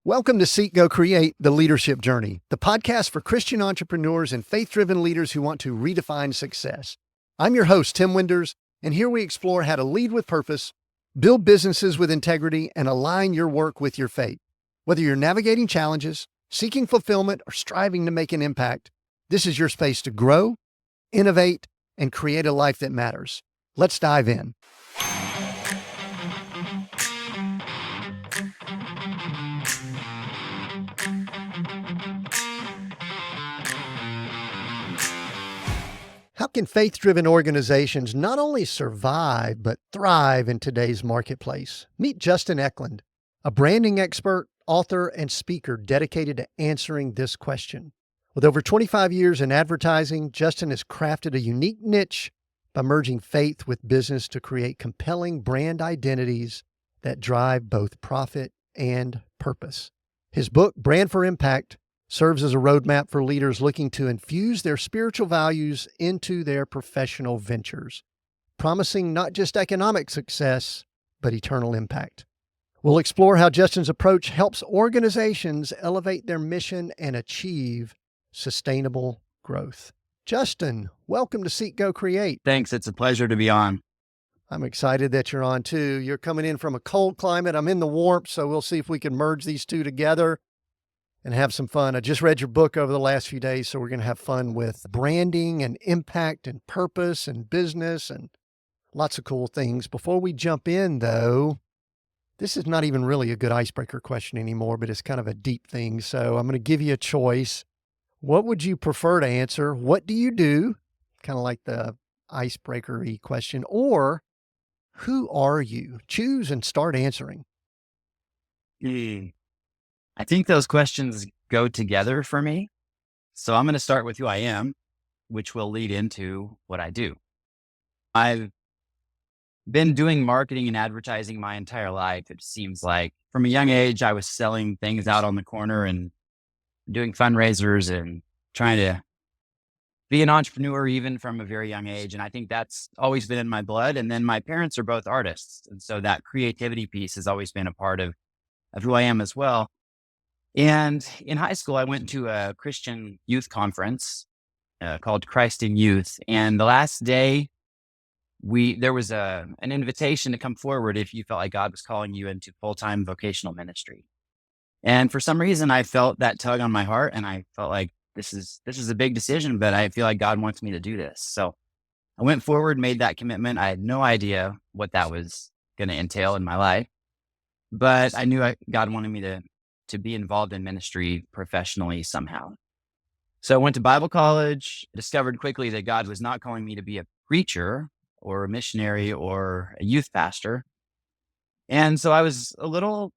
Welcome to Seek, Go, Create, the Leadership Journey, the podcast for Christian entrepreneurs and faith-driven leaders who want to redefine success. I'm your host, Tim Winders, and here we explore how to lead with purpose, build businesses with integrity, and align your work with your faith. Whether you're navigating challenges, seeking fulfillment, or striving to make an impact, this is your space to grow, innovate, and create a life that matters. Let's dive in. How can faith-driven organizations not only survive, but thrive in today's marketplace? Meet Justin Eklund, a branding expert, author, and speaker dedicated to answering this question. With over 25 years in advertising, Justin has crafted a unique niche by merging faith with business to create compelling brand identities that drive both profit and purpose. His book, Brand for Impact, serves as a roadmap for leaders looking to infuse their spiritual values into their professional ventures, promising not just economic success, but eternal impact. We'll explore how Justin's approach helps organizations elevate their mission and achieve sustainable growth. Justin, welcome to Seek, Go, Create. Thanks. It's a pleasure to be on. I'm excited that you're on too. You're coming in from a cold climate. I'm in the warmth, so we'll see if we can merge these two together and have some fun. I just read your book over the last few days, so we're going to have fun with branding and impact and purpose and business and lots of cool things. Before we jump in, though, this is not even really a good icebreaker question anymore, but it's kind of a deep thing. So I'm going to give you a choice. What would you prefer to answer? What do you do? Kind of like the icebreaker-y question. Or who are you? Choose and start answering. I think those questions go together for me. So I'm going to start with who I am, which will lead into what I do. I've been doing marketing and advertising my entire life. It seems like from a young age, I was selling things out on the corner and doing fundraisers and trying to be an entrepreneur even from a very young age. And I think that's always been in my blood. And then my parents are both artists. And so that creativity piece has always been a part of who I am as well. And in high school, I went to a Christian youth conference called Christ in Youth. And the last day, there was an invitation to come forward if you felt like God was calling you into full-time vocational ministry. And for some reason, I felt that tug on my heart, and I felt like this is a big decision, but I feel like God wants me to do this. So I went forward, made that commitment. I had no idea what that was going to entail in my life, but I knew God wanted me to be involved in ministry professionally somehow. So I went to Bible college, discovered quickly that God was not calling me to be a preacher or a missionary or a youth pastor. And so I was a little,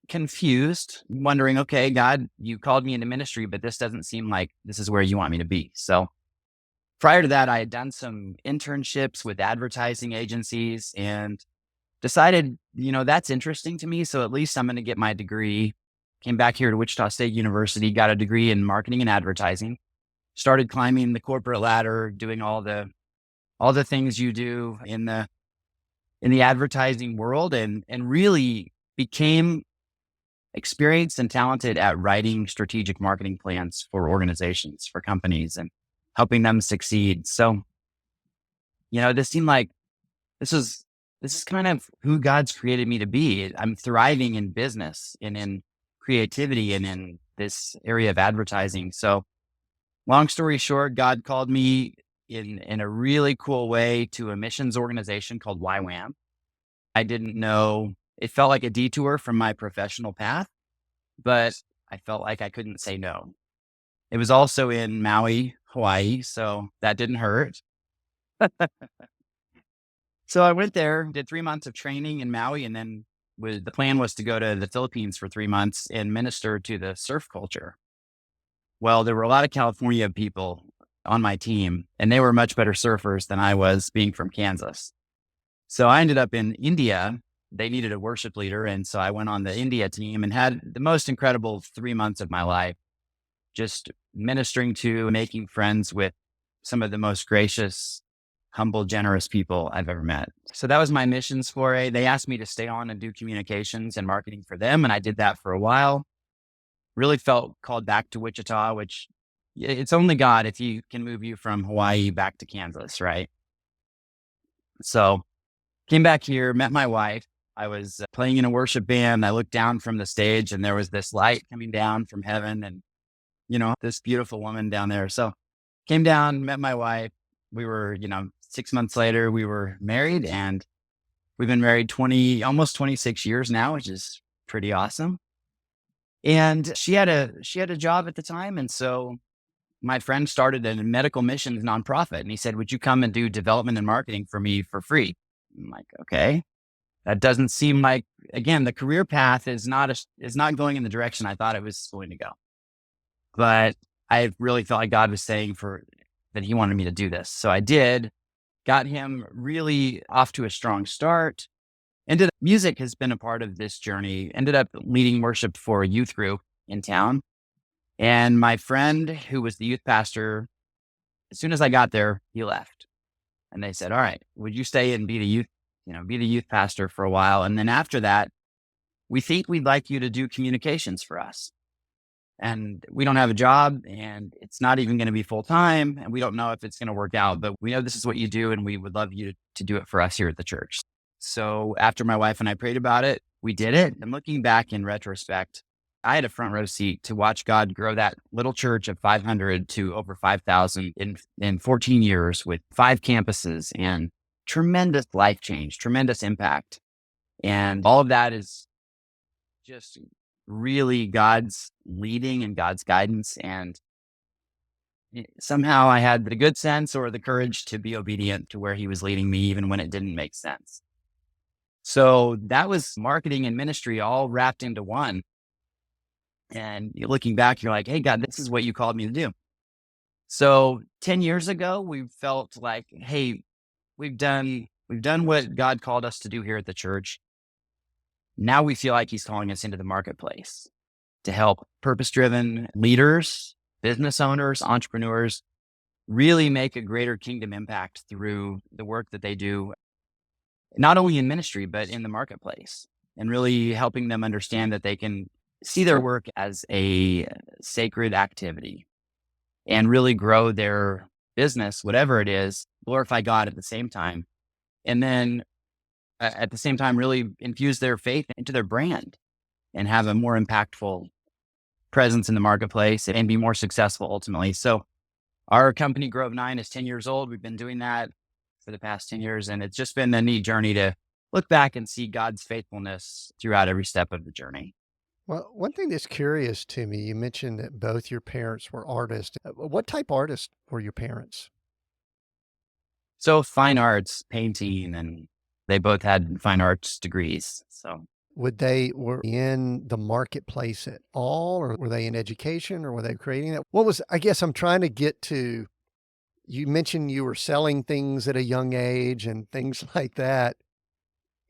confused, wondering, okay, God, you called me into ministry, but this doesn't seem like this is where you want me to be. So prior to that, I had done some internships with advertising agencies and decided, that's interesting to me. So at least I'm going to get my degree. Came back here to Wichita State University, got a degree in marketing and advertising, started climbing the corporate ladder, doing all the things you do in the advertising world, and really became experienced and talented at writing strategic marketing plans for organizations, for companies, and helping them succeed. So, this seemed like this is kind of who God's created me to be. I'm thriving in business and in creativity and in this area of advertising. So long story short, God called me in a really cool way to a missions organization called YWAM. I didn't know, it felt like a detour from my professional path, but I felt like I couldn't say no. It was also in Maui, Hawaii, so that didn't hurt. So I went there, did 3 months of training in Maui, and then the plan was to go to the Philippines for 3 months and minister to the surf culture. Well, there were a lot of California people on my team, and they were much better surfers than I was, being from Kansas. So I ended up in India. They needed a worship leader, and so I went on the India team and had the most incredible 3 months of my life, just ministering to, making friends with some of the most gracious humble, generous people I've ever met. So that was my missions foray. They asked me to stay on and do communications and marketing for them. And I did that for a while. Really felt called back to Wichita, which it's only God if he can move you from Hawaii back to Kansas, right? So came back here, met my wife. I was playing in a worship band. I looked down from the stage and there was this light coming down from heaven and, this beautiful woman down there. So came down, met my wife. We were, 6 months later, we were married and we've been married almost 26 years now, which is pretty awesome. And she had a job at the time. And so my friend started a medical missions nonprofit and he said, would you come and do development and marketing for me for free? I'm like, okay. That doesn't seem like, again, the career path is not going in the direction I thought it was going to go. But I really felt like God was saying that he wanted me to do this. So I did, got him really off to a strong start. Music has been a part of this journey, ended up leading worship for a youth group in town. And my friend who was the youth pastor, as soon as I got there, he left. And they said, all right, would you stay and be the youth pastor for a while? And then after that, we think we'd like you to do communications for us. And we don't have a job and it's not even going to be full time. And we don't know if it's going to work out, but we know this is what you do. And we would love you to do it for us here at the church. So after my wife and I prayed about it, we did it. And looking back in retrospect, I had a front row seat to watch God grow that little church of 500 to over 5,000 in 14 years with 5 campuses and tremendous life change, tremendous impact. And all of that is just really God's leading and God's guidance. And somehow I had the good sense or the courage to be obedient to where he was leading me, even when it didn't make sense. So that was marketing and ministry all wrapped into one. And looking back, you're like, hey, God, this is what you called me to do. So 10 years ago, we felt like, hey, we've done what God called us to do here at the church. Now we feel like he's calling us into the marketplace to help purpose-driven leaders, business owners, entrepreneurs really make a greater kingdom impact through the work that they do, not only in ministry, but in the marketplace, and really helping them understand that they can see their work as a sacred activity and really grow their business, whatever it is, glorify God at the same time. And then at the same time, really infuse their faith into their brand and have a more impactful presence in the marketplace and be more successful ultimately. So our company, Grove 9, is 10 years old. We've been doing that for the past 10 years. And it's just been a neat journey to look back and see God's faithfulness throughout every step of the journey. Well, one thing that's curious to me, you mentioned that both your parents were artists. What type artists were your parents? So fine arts, painting, and they both had fine arts degrees. So Were in the marketplace at all, or were they in education, or were they creating that? I guess I'm trying to get to, you mentioned you were selling things at a young age and things like that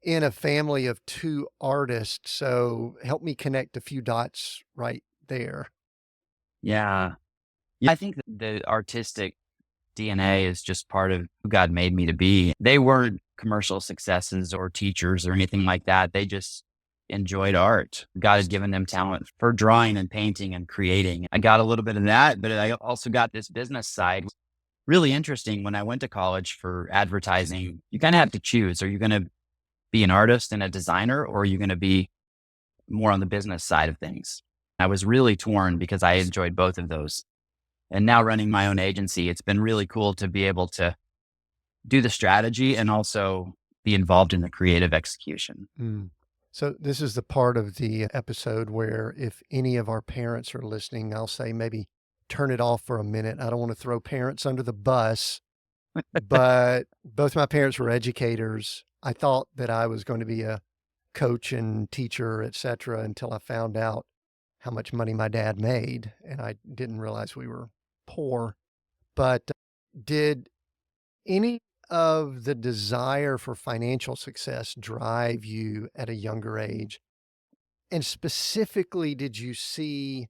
in a family of 2 artists. So help me connect a few dots right there. yeah. I think that the artistic DNA is just part of who God made me to be. They weren't commercial successes or teachers or anything like that. They just enjoyed art. God had given them talent for drawing and painting and creating. I got a little bit of that, but I also got this business side. Really interesting. When I went to college for advertising, you kind of have to choose. Are you going to be an artist and a designer, or are you going to be more on the business side of things? I was really torn because I enjoyed both of those. And now running my own agency, it's been really cool to be able to do the strategy and also be involved in the creative execution. Mm. So this is the part of the episode where if any of our parents are listening, I'll say maybe turn it off for a minute. I don't want to throw parents under the bus, but both my parents were educators. I thought that I was going to be a coach and teacher, et cetera, until I found out how much money my dad made. And I didn't realize we were poor. But did any of the desire for financial success drive you at a younger age? And specifically, did you see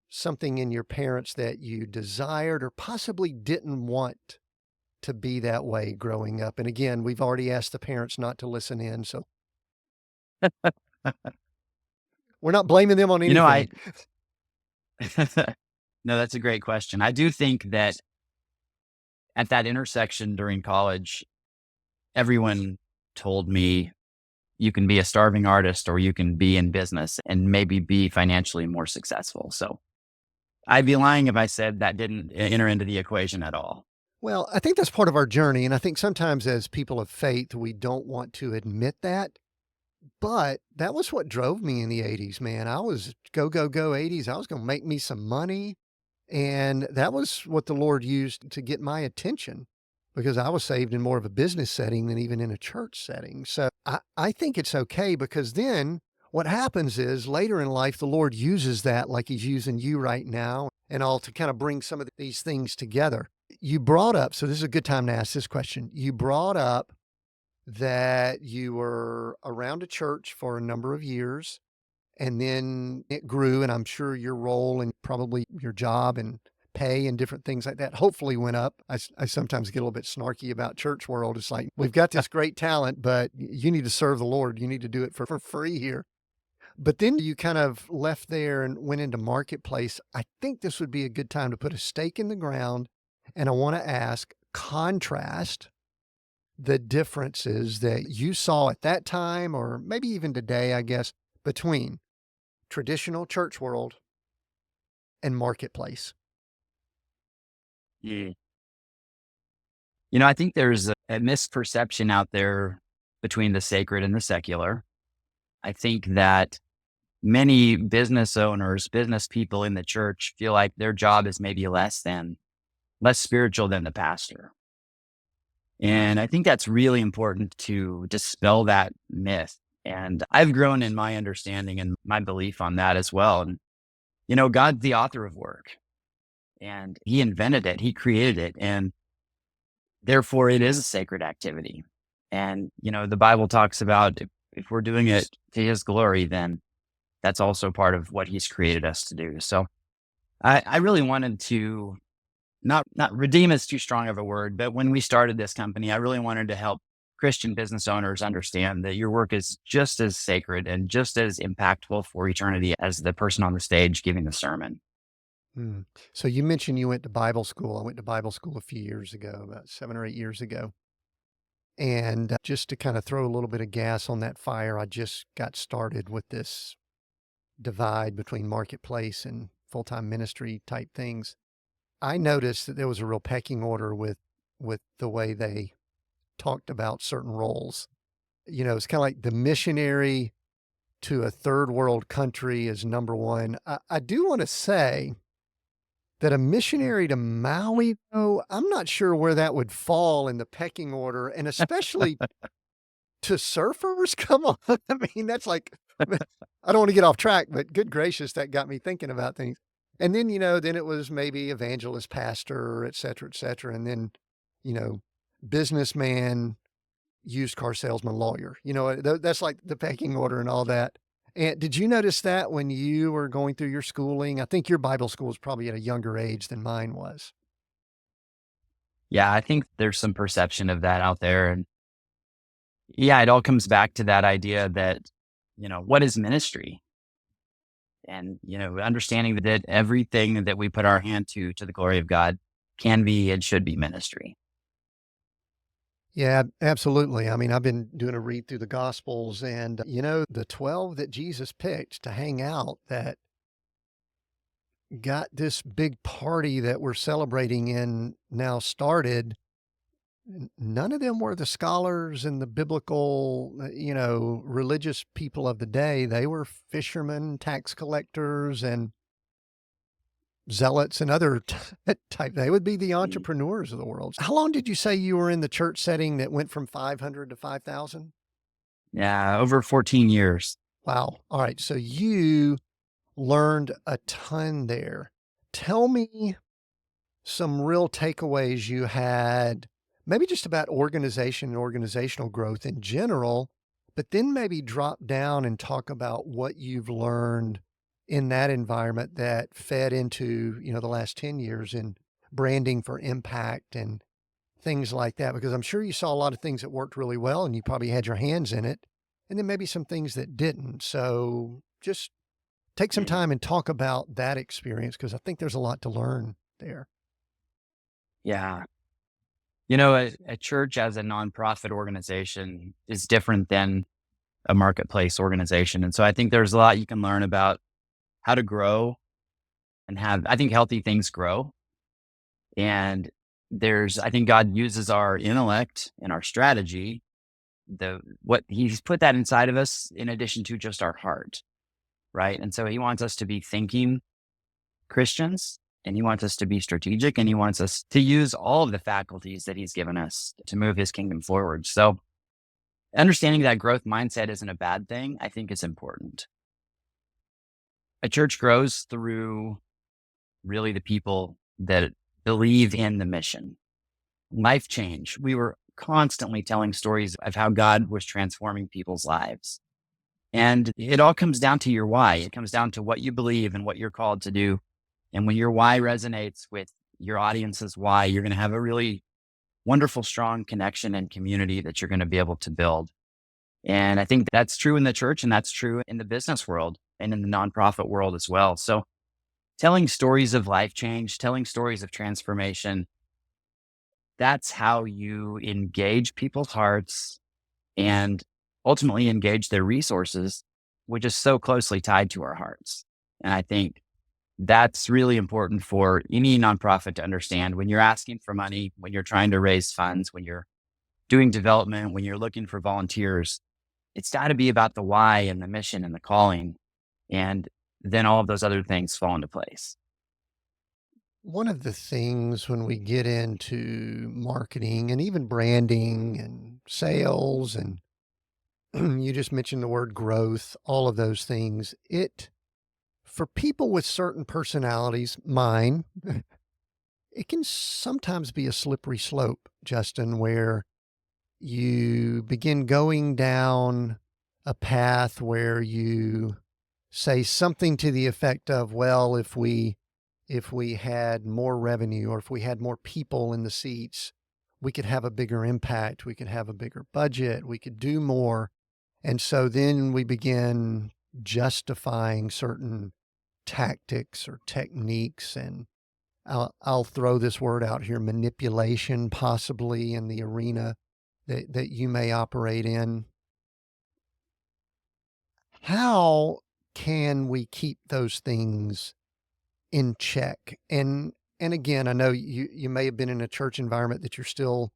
something in your parents that you desired or possibly didn't want to be that way growing up? And again, we've already asked the parents not to listen in, so we're not blaming them on You know, I anything. no, that's a great question. I do think that at that intersection during college, everyone told me you can be a starving artist or you can be in business and maybe be financially more successful. So I'd be lying if I said that didn't enter into the equation at all. Well, I think that's part of our journey. And I think sometimes as people of faith, we don't want to admit that. But that was what drove me in the 80s, man. I was go, go, go 80s. I was going to make me some money. And that was what the Lord used to get my attention because I was saved in more of a business setting than even in a church setting. So I think it's okay because then what happens is later in life, the Lord uses that like he's using you right now and all to kind of bring some of these things together. You brought up, so this is a good time to ask this question. You brought up that you were around a church for a number of years and then it grew. And I'm sure your role and probably your job and pay and different things like that hopefully went up. I sometimes get a little bit snarky about church world. It's like, we've got this great talent, but you need to serve the Lord. You need to do it for free here. But then you kind of left there and went into marketplace. I think this would be a good time to put a stake in the ground. And I want to ask, contrast the differences that you saw at that time, or maybe even today, I guess, between traditional church world and marketplace. Mm. You know, I think there's a misperception out there between the sacred and the secular. I think that many business owners, business people in the church feel like their job is maybe less spiritual than the pastor. And I think that's really important to dispel that myth. And I've grown in my understanding and my belief on that as well. And, you know, God's the author of work and he invented it, he created it. And therefore it is a sacred activity. And, you know, the Bible talks about if we're doing it to his glory, then that's also part of what he's created us to do. So I really wanted to not redeem is too strong of a word, but when we started this company, I really wanted to help Christian business owners understand that your work is just as sacred and just as impactful for eternity as the person on the stage giving the sermon. Hmm. So you mentioned you went to Bible school. I went to Bible school a few years ago, about 7 or 8 years ago. And just to kind of throw a little bit of gas on that fire, I just got started with this divide between marketplace and full-time ministry type things. I noticed that there was a real pecking order with the way they talked about certain roles. You know, it's kind of like the missionary to a third world country is number one. I do want to say that a missionary to Maui, though, I'm not sure where that would fall in the pecking order, and especially to surfers. Come on. I mean, that's like, I don't want to get off track, but good gracious, that got me thinking about things. And then, you know, then it was maybe evangelist, pastor, et cetera, et cetera. And then, you know, businessman, used car salesman, lawyer, you know, that's like the pecking order and all that. And did you notice that when you were going through your schooling? I think your Bible school was probably at a younger age than mine was. Yeah, I think there's some perception of that out there. And yeah, it all comes back to that idea that, you know, what is ministry? And, you know, understanding that everything that we put our hand to the glory of God can be and should be ministry. Yeah, absolutely. I mean, I've been doing a read through the Gospels and, you know, the 12 that Jesus picked to hang out that got this big party that we're celebrating in now started. None of them were the scholars and the biblical, you know, religious people of the day. They were fishermen, tax collectors, and zealots and other type. They would be the Mm. entrepreneurs of the world. How long did you say you were in the church setting that went from 500 to 5,000? Yeah, over 14 years. Wow. All right. So you learned a ton there. Tell me some real takeaways you had, maybe just about organization and organizational growth in general, but then maybe drop down and talk about what you've learned in that environment that fed into, you know, the last 10 years in branding for impact and things like that? Because I'm sure you saw a lot of things that worked really well and you probably had your hands in it, and then maybe some things that didn't. So just take some time and talk about that experience because I think there's a lot to learn there. Yeah. A church as a nonprofit organization is different than a marketplace organization. And so I think there's a lot you can learn about how to grow and I think healthy things grow. And I think God uses our intellect and our strategy, what he's put that inside of us in addition to just our heart. Right. And so he wants us to be thinking Christians, and he wants us to be strategic, and he wants us to use all of the faculties that he's given us to move his kingdom forward. So understanding that growth mindset isn't a bad thing, I think is important. A church grows through really the people that believe in the mission. Life change. We were constantly telling stories of how God was transforming people's lives. And it all comes down to your why. It comes down to what you believe and what you're called to do. And when your why resonates with your audience's why, you're going to have a really wonderful, strong connection and community that you're going to be able to build. And I think that's true in the church, and that's true in the business world and in the nonprofit world as well. So telling stories of life change, telling stories of transformation, that's how you engage people's hearts and ultimately engage their resources, which is so closely tied to our hearts. And I think that's really important for any nonprofit to understand when you're asking for money, when you're trying to raise funds, when you're doing development, when you're looking for volunteers. It's got to be about the why and the mission and the calling. And then all of those other things fall into place. One of the things when we get into marketing and even branding and sales, and you just mentioned the word growth, all of those things, for people with certain personalities, mine, it can sometimes be a slippery slope, Justin, where you begin going down a path where you say something to the effect of, well, if we had more revenue or if we had more people in the seats, we could have a bigger impact, we could have a bigger budget, we could do more. And so then we begin justifying certain tactics or techniques, and I'll throw this word out here, manipulation, possibly in the arena that you may operate in. How can we keep those things in check? And again, I know you may have been in a church environment that you're still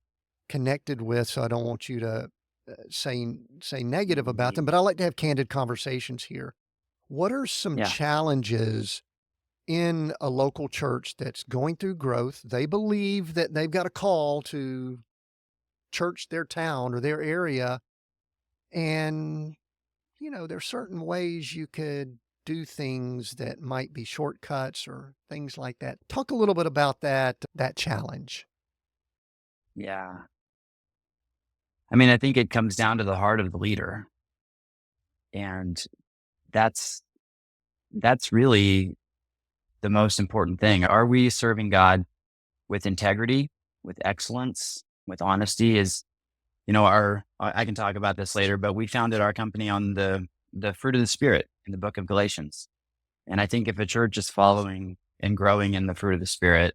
connected with, so I don't want you to say negative about them, but I like to have candid conversations here. What are some Yeah. challenges in a local church that's going through growth? They believe that they've got a call to church their town or their area, and there's certain ways you could do things that might be shortcuts or things like that. Talk a little bit about that challenge. Yeah. I mean, I think it comes down to the heart of the leader. And that's really the most important thing. Are we serving God with integrity, with excellence, with honesty? I can talk about this later, but we founded our company on the fruit of the Spirit in the book of Galatians. And I think if a church is following and growing in the fruit of the Spirit,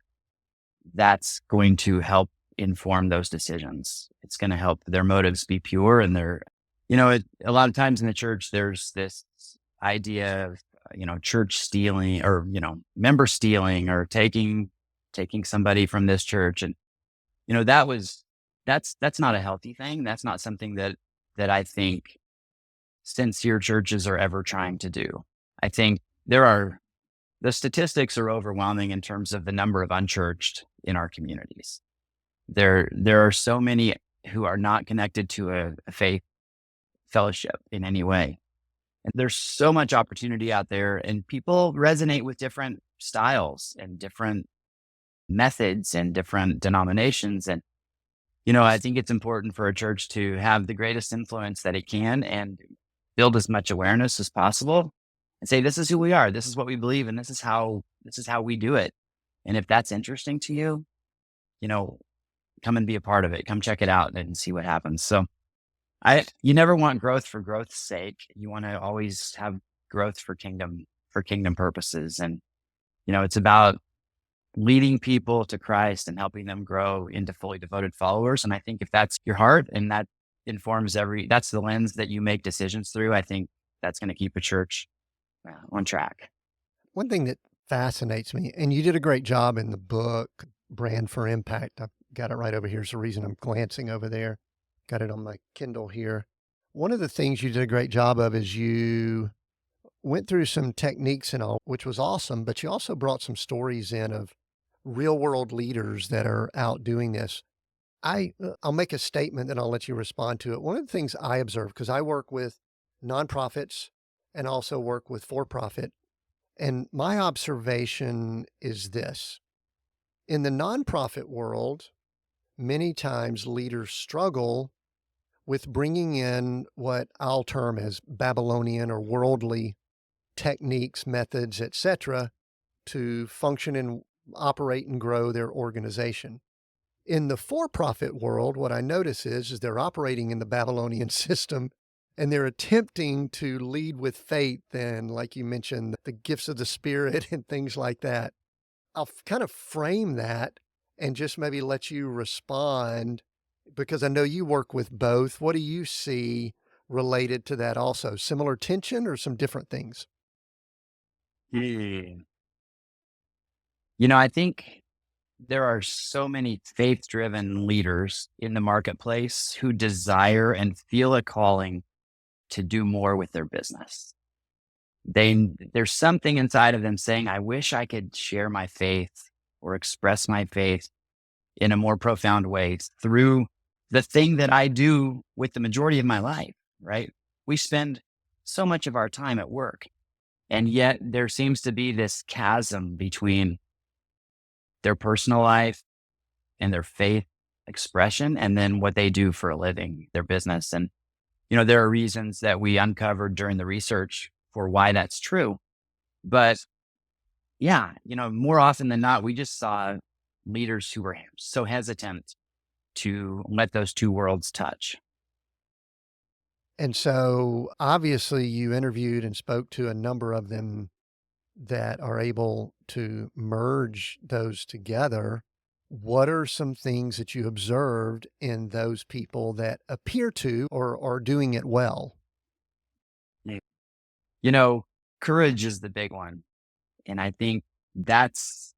that's going to help inform those decisions. It's going to help their motives be pure, and a lot of times in the church, there's this idea of, church stealing or, member stealing or taking somebody from this church. And, that's not a healthy thing. That's not something that I think sincere churches are ever trying to do. I think the statistics are overwhelming in terms of the number of unchurched in our communities. There are so many who are not connected to a faith fellowship in any way. And there's so much opportunity out there, and people resonate with different styles and different methods and different denominations. And, I think it's important for a church to have the greatest influence that it can and build as much awareness as possible and say, this is who we are. This is what we believe. And this is how we do it. And if that's interesting to you, come and be a part of it. Come check it out and see what happens. So you never want growth for growth's sake. You want to always have growth for kingdom purposes. And, it's about leading people to Christ and helping them grow into fully devoted followers. And I think if that's your heart and that informs that's the lens that you make decisions through, I think that's going to keep a church on track. One thing that fascinates me, and you did a great job in the book, Brand for Impact. I've got it right over here. Is the reason I'm glancing over there. Got it on my Kindle here. One of the things you did a great job of is you went through some techniques and all, which was awesome, but you also brought some stories in of real world leaders that are out doing this. I'll make a statement and I'll let you respond to it. One of the things I observe, because I work with nonprofits and also work with for-profit, and my observation is this. In the nonprofit world, many times leaders struggle with bringing in what I'll term as Babylonian or worldly techniques, methods, etc., to function and operate and grow their organization. In the for-profit world, what I notice is they're operating in the Babylonian system and they're attempting to lead with faith and, like you mentioned, the gifts of the Spirit and things like that. I'll kind of frame that and just maybe let you respond, because I know you work with both. What do you see related to that also? Similar tension or some different things? I think there are so many faith-driven leaders in the marketplace who desire and feel a calling to do more with their business. There's something inside of them saying, I wish I could share my faith or express my faith in a more profound way through the thing that I do with the majority of my life, right? We spend so much of our time at work, and yet there seems to be this chasm between their personal life and their faith expression and then what they do for a living, their business. And, there are reasons that we uncovered during the research for why that's true. But yeah, more often than not, we just saw leaders who were so hesitant to let those two worlds touch. And so obviously you interviewed and spoke to a number of them that are able to merge those together. What are some things that you observed in those people that appear to or are doing it well? Courage is the big one. And I think that's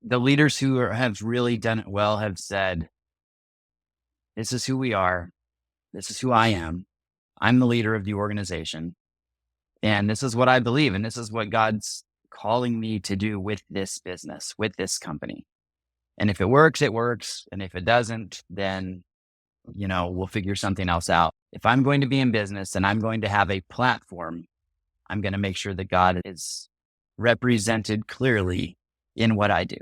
the leaders who have really done it well have said, this is who we are. This is who I am. I'm the leader of the organization. And this is what I believe. And this is what God's calling me to do with this business, with this company. And if it works, it works. And if it doesn't, then, we'll figure something else out. If I'm going to be in business and I'm going to have a platform, I'm going to make sure that God is represented clearly in what I do.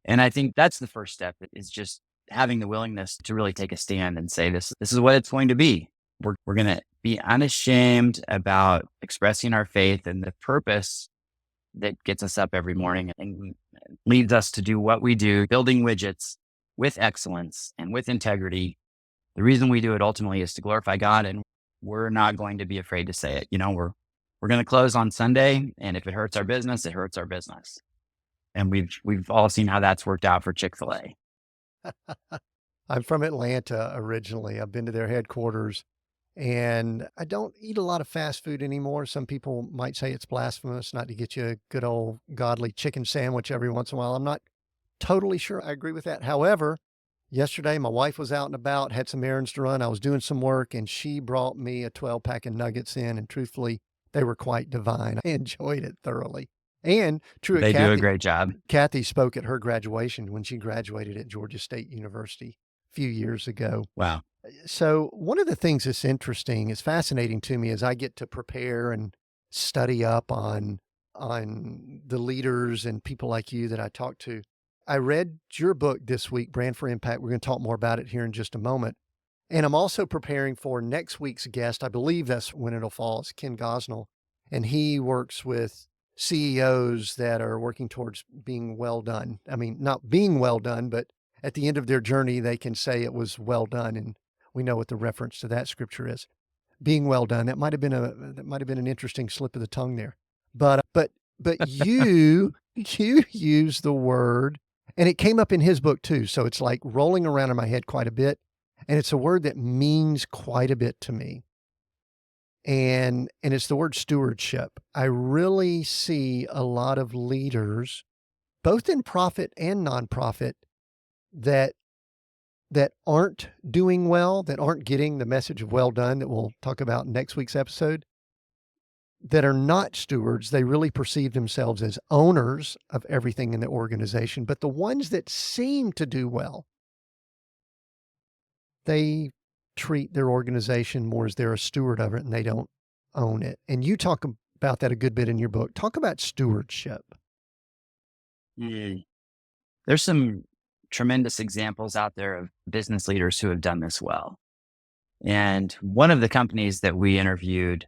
And I think that's the first step, is just having the willingness to really take a stand and say, this is what it's going to be. We're going to be unashamed about expressing our faith and the purpose that gets us up every morning and leads us to do what we do, building widgets with excellence and with integrity. The reason we do it ultimately is to glorify God, and we're not going to be afraid to say it. We're going to close on Sunday, and if it hurts our business, it hurts our business. And we've all seen how that's worked out for Chick-fil-A. I'm from Atlanta originally. I've been to their headquarters, and I don't eat a lot of fast food anymore. Some people might say it's blasphemous not to get you a good old godly chicken sandwich every once in a while. I'm not totally sure I agree with that. However, yesterday my wife was out and about, had some errands to run. I was doing some work, and she brought me a 12-pack of nuggets in, and truthfully, they were quite divine. I enjoyed it thoroughly. And true, They do a great job. Kathy spoke at her graduation when she graduated at Georgia State University a few years ago. Wow. So one of the things that's interesting, is fascinating to me, as I get to prepare and study up on the leaders and people like you that I talk to. I read your book this week, Brand for Impact. We're going to talk more about it here in just a moment. And I'm also preparing for next week's guest. I believe that's when it'll fall. It's Ken Gosnell. And he works with CEOs that are working towards being well done. I mean, not being well done, but at the end of their journey, they can say it was well done. And we know what the reference to that scripture is. Being well done. That might have been an interesting slip of the tongue there. But you use the word, and it came up in his book too. So it's like rolling around in my head quite a bit. And it's a word that means quite a bit to me. And it's the word stewardship. I really see a lot of leaders, both in profit and nonprofit, that aren't doing well, that aren't getting the message of well done that we'll talk about in next week's episode, that are not stewards. They really perceive themselves as owners of everything in the organization. But the ones that seem to do well, they treat their organization more as they're a steward of it and they don't own it. And you talk about that a good bit in your book. Talk about stewardship. Mm. There's some tremendous examples out there of business leaders who have done this well. And one of the companies that we interviewed,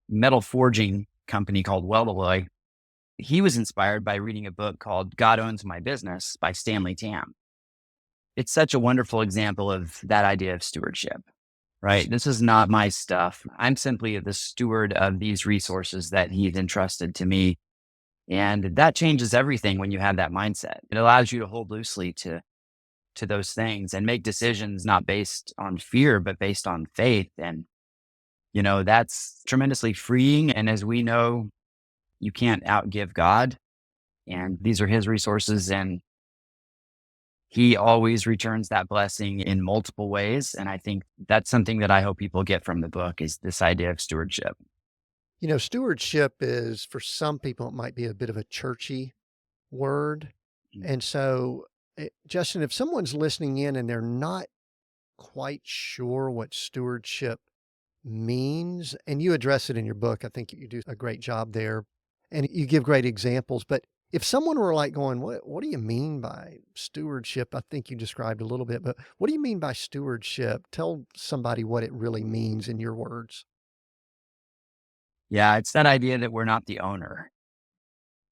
metal forging company called Weldaloy, he was inspired by reading a book called God Owns My Business by Stanley Tam. It's such a wonderful example of that idea of stewardship, right? This is not my stuff. I'm simply the steward of these resources that he's entrusted to me. And that changes everything when you have that mindset. It allows you to hold loosely to those things and make decisions not based on fear, but based on faith. And, that's tremendously freeing. And as we know, you can't outgive God. And these are his resources. And he always returns that blessing in multiple ways. And I think that's something that I hope people get from the book is this idea of stewardship. Stewardship is, for some people, it might be a bit of a churchy word. And so, Justin, if someone's listening in and they're not quite sure what stewardship means, and you address it in your book, I think you do a great job there and you give great examples. But if someone were like going, what do you mean by stewardship? I think you described a little bit, but what do you mean by stewardship? Tell somebody what it really means in your words. Yeah, it's that idea that we're not the owner.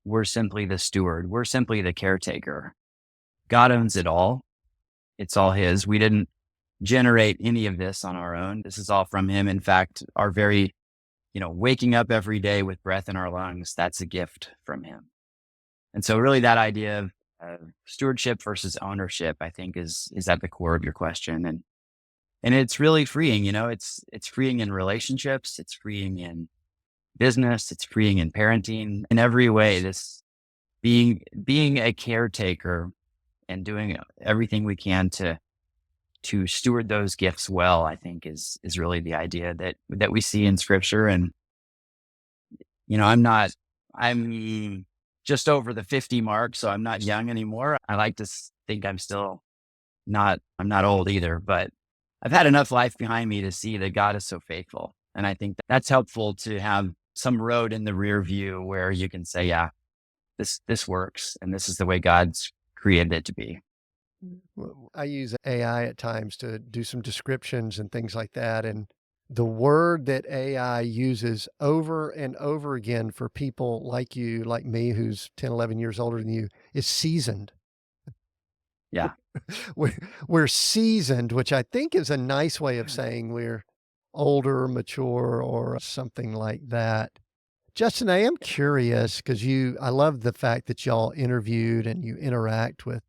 We're simply the steward. We're simply the caretaker. God owns it all. It's all his. We didn't generate any of this on our own. This is all from him. In fact, our very, waking up every day with breath in our lungs, that's a gift from him. And so really that idea of stewardship versus ownership, I think is at the core of your question. And it's really freeing, it's freeing in relationships. It's freeing in business. It's freeing in parenting in every way. This being a caretaker and doing everything we can to steward those gifts well, I think is really the idea that we see in scripture. And, I'm just over the 50 mark, so I'm not young anymore. I like to think I'm not old either, but I've had enough life behind me to see that God is so faithful. And I think that's helpful to have some road in the rear view where you can say, yeah, this works. And this is the way God's created it to be. I use AI at times to do some descriptions and things like that. And the word that AI uses over and over again for people like you, like me, who's 10, 11 years older than you, is seasoned. Yeah. We're seasoned, which I think is a nice way of saying we're older, mature, or something like that. Justin, I am curious because I love the fact that y'all interviewed and you interact with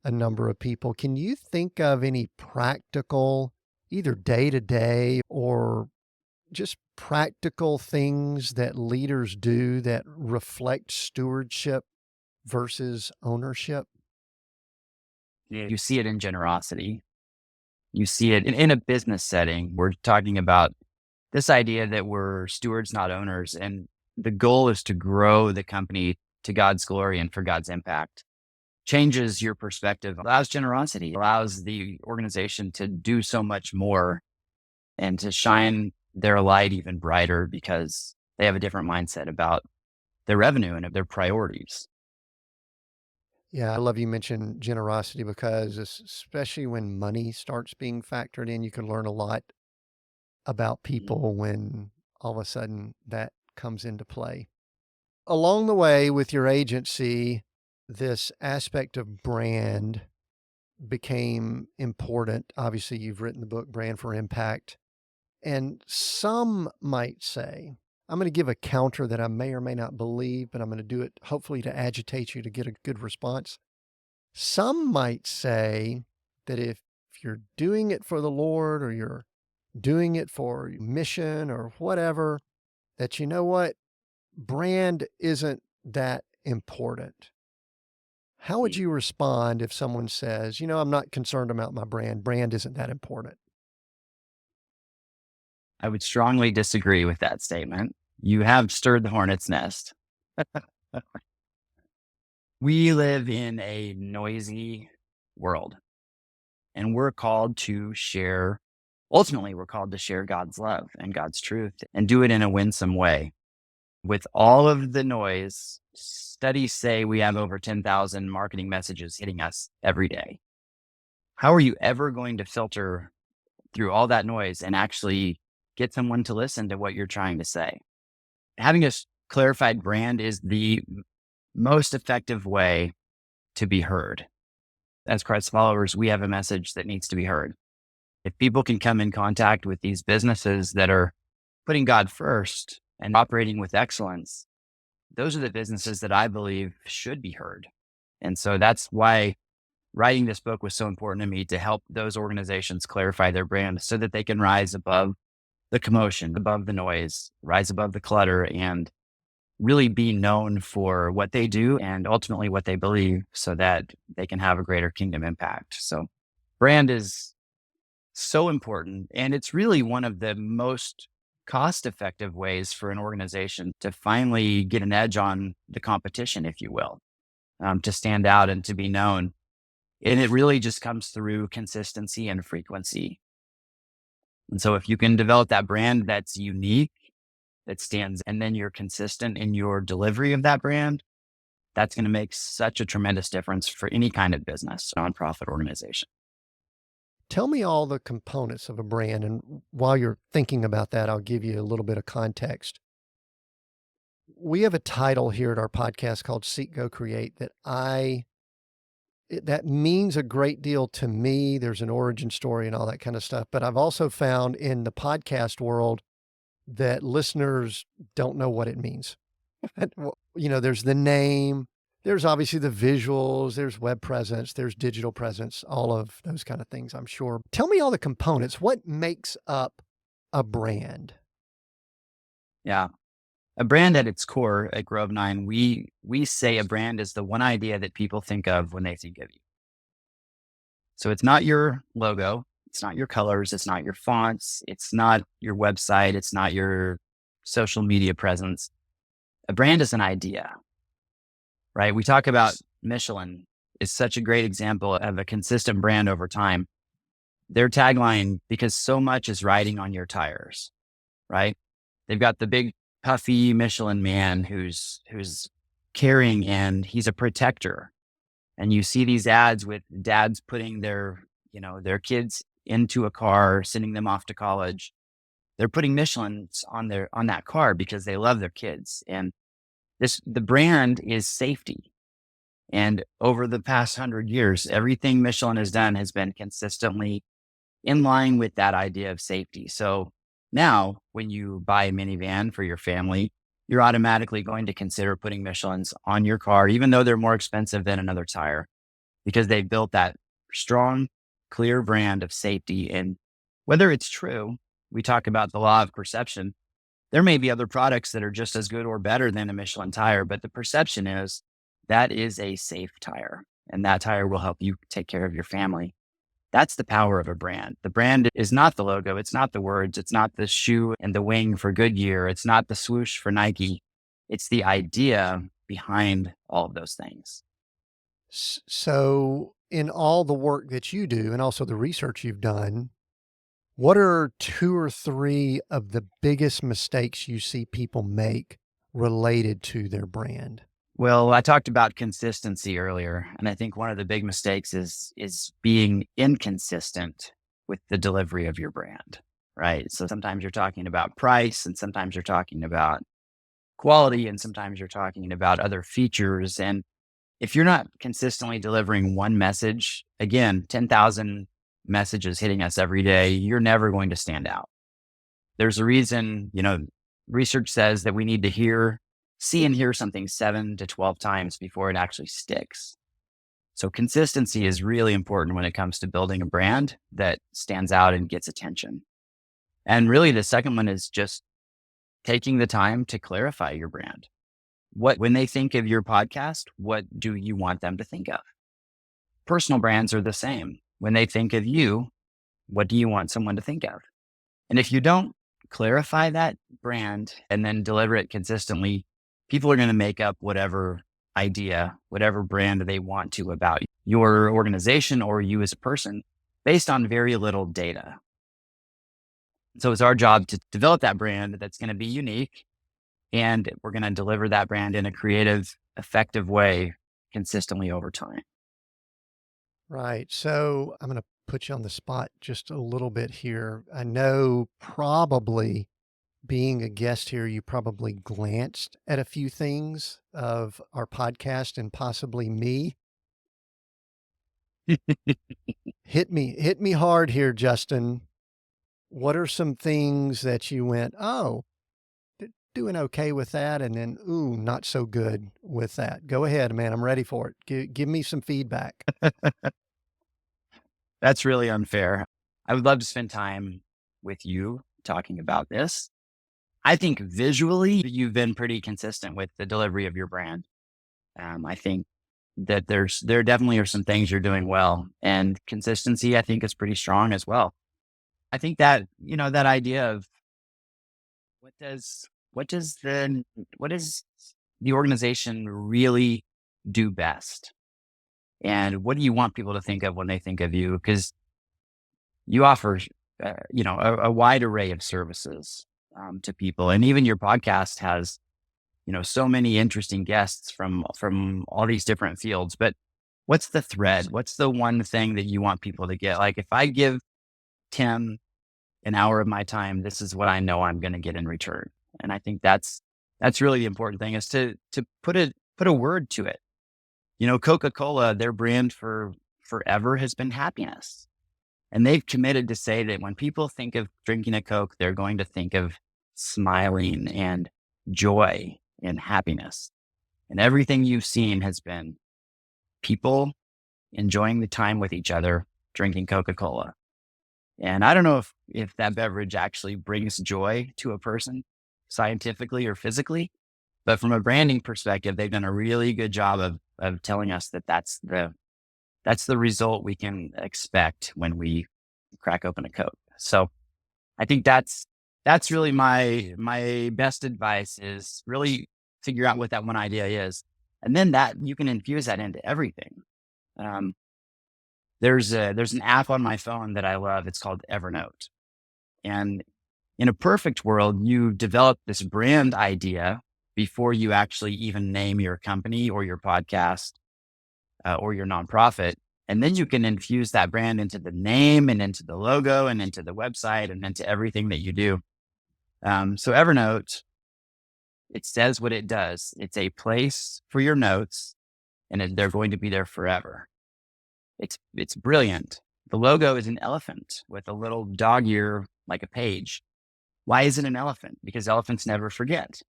a number of people. Can you think of any practical, either day to day or just practical things that leaders do that reflect stewardship versus ownership? You see it in generosity. You see it in a business setting. We're talking about this idea that we're stewards, not owners. And the goal is to grow the company to God's glory and for God's impact. Changes your perspective, allows generosity, allows the organization to do so much more and to shine their light even brighter because they have a different mindset about their revenue and of their priorities. Yeah, I love you mentioned generosity because especially when money starts being factored in, you can learn a lot about people when all of a sudden that comes into play. Along the way with your agency, this aspect of brand became important. Obviously, you've written the book Brand for Impact. And some might say, I'm going to give a counter that I may or may not believe, but I'm going to do it hopefully to agitate you to get a good response. Some might say that if you're doing it for the Lord or you're doing it for mission or whatever, that you know what, brand isn't that important. How would you respond if someone says, I'm not concerned about my brand. Brand isn't that important? I would strongly disagree with that statement. You have stirred the hornet's nest. We live in a noisy world, and ultimately, we're called to share God's love and God's truth and do it in a winsome way. With all of the noise, studies say we have over 10,000 marketing messages hitting us every day. How are you ever going to filter through all that noise and actually get someone to listen to what you're trying to say? Having a clarified brand is the most effective way to be heard. As Christ followers, we have a message that needs to be heard. If people can come in contact with these businesses that are putting God first and operating with excellence, those are the businesses that I believe should be heard. And so that's why writing this book was so important to me, to help those organizations clarify their brand so that they can rise above the commotion, above the noise, rise above the clutter, and really be known for what they do and ultimately what they believe so that they can have a greater kingdom impact. So brand is so important. And it's really one of the most cost-effective ways for an organization to finally get an edge on the competition, if you will, to stand out and to be known. And it really just comes through consistency and frequency. And so if you can develop that brand that's unique, that stands, and then you're consistent in your delivery of that brand, that's going to make such a tremendous difference for any kind of business, nonprofit organization. Tell me all the components of a brand. And while you're thinking about that, I'll give you a little bit of context. We have a title here at our podcast called Seek, Go, Create that means a great deal to me. There's an origin story and all that kind of stuff. But I've also found in the podcast world that listeners don't know what it means. There's the name, there's obviously the visuals, there's web presence, there's digital presence, all of those kind of things, I'm sure. Tell me all the components. What makes up a brand? Yeah. A brand at its core at Grove 9, we say a brand is the one idea that people think of when they think of you. So it's not your logo, it's not your colors, it's not your fonts, it's not your website, it's not your social media presence. A brand is an idea, right? We talk about Michelin is such a great example of a consistent brand over time. Their tagline, because so much is riding on your tires, right? They've got the big puffy Michelin man who's caring, and he's a protector. And you see these ads with dads putting their kids into a car, sending them off to college. They're putting Michelins on that car because they love their kids. And the brand is safety. And over the past 100 years, everything Michelin has done has been consistently in line with that idea of safety. So now when you buy a minivan for your family, you're automatically going to consider putting Michelins on your car, even though they're more expensive than another tire, because they've built that strong, clear brand of safety. And whether it's true, we talk about the law of perception. There may be other products that are just as good or better than a Michelin tire, but the perception is that is a safe tire, and that tire will help you take care of your family. That's the power of a brand. The brand is not the logo. It's not the words. It's not the shoe and the wing for Goodyear. It's not the swoosh for Nike. It's the idea behind all of those things. So in all the work that you do and also the research you've done, what are 2 or 3 of the biggest mistakes you see people make related to their brand? Well, I talked about consistency earlier, and I think one of the big mistakes is being inconsistent with the delivery of your brand, right? So sometimes you're talking about price, and sometimes you're talking about quality, and sometimes you're talking about other features. And If you're not consistently delivering one message, again, 10,000 messages hitting us every day, you're never going to stand out. There's a reason, research says that we need to see and hear something 7 to 12 times before it actually sticks. So consistency is really important when it comes to building a brand that stands out and gets attention. And really the second one is just taking the time to clarify your brand. When they think of your podcast, what do you want them to think of? Personal brands are the same. When they think of you, what do you want someone to think of? And if you don't clarify that brand and then deliver it consistently, people are going to make up whatever idea, whatever brand they want to about your organization or you as a person based on very little data. So it's our job to develop that brand that's going to be unique, and we're going to deliver that brand in a creative, effective way consistently over time. Right. So I'm going to put you on the spot just a little bit here. I know probably being a guest here, you probably glanced at a few things of our podcast and possibly me. Hit me hard here, Justin. What are some things that you went, oh, doing okay with that, and then, ooh, not so good with that? Go ahead, man. I'm ready for it. Give me some feedback. That's really unfair. I would love to spend time with you talking about this. I think visually, you've been pretty consistent with the delivery of your brand. I think that there definitely are some things you're doing well, and consistency, I think, is pretty strong as well. I think that, that idea of what does the organization really do best? And what do you want people to think of when they think of you? Because you offer, a wide array of services to people. And even your podcast has, so many interesting guests from all these different fields. But what's the thread? What's the one thing that you want people to get? Like, if I give Tim an hour of my time, this is what I know I'm going to get in return. And I think that's really the important thing, is to put a word to it. Coca-Cola, their brand for forever has been happiness. And they've committed to say that when people think of drinking a Coke, they're going to think of smiling and joy and happiness. And everything you've seen has been people enjoying the time with each other, drinking Coca-Cola. And I don't know if that beverage actually brings joy to a person scientifically or physically, but from a branding perspective, they've done a really good job of telling us that that's the result we can expect when we crack open a Coke. So I think that's really my best advice, is really figure out what that one idea is. And then that you can infuse that into everything. There's an app on my phone that I love. It's called Evernote. And in a perfect world, you develop this brand idea before you actually even name your company or your podcast or your nonprofit. And then you can infuse that brand into the name and into the logo and into the website and into everything that you do. So Evernote, it says what it does. It's a place for your notes, and they're going to be there forever. It's brilliant. The logo is an elephant with a little dog ear like a page. Why is it an elephant? Because elephants never forget,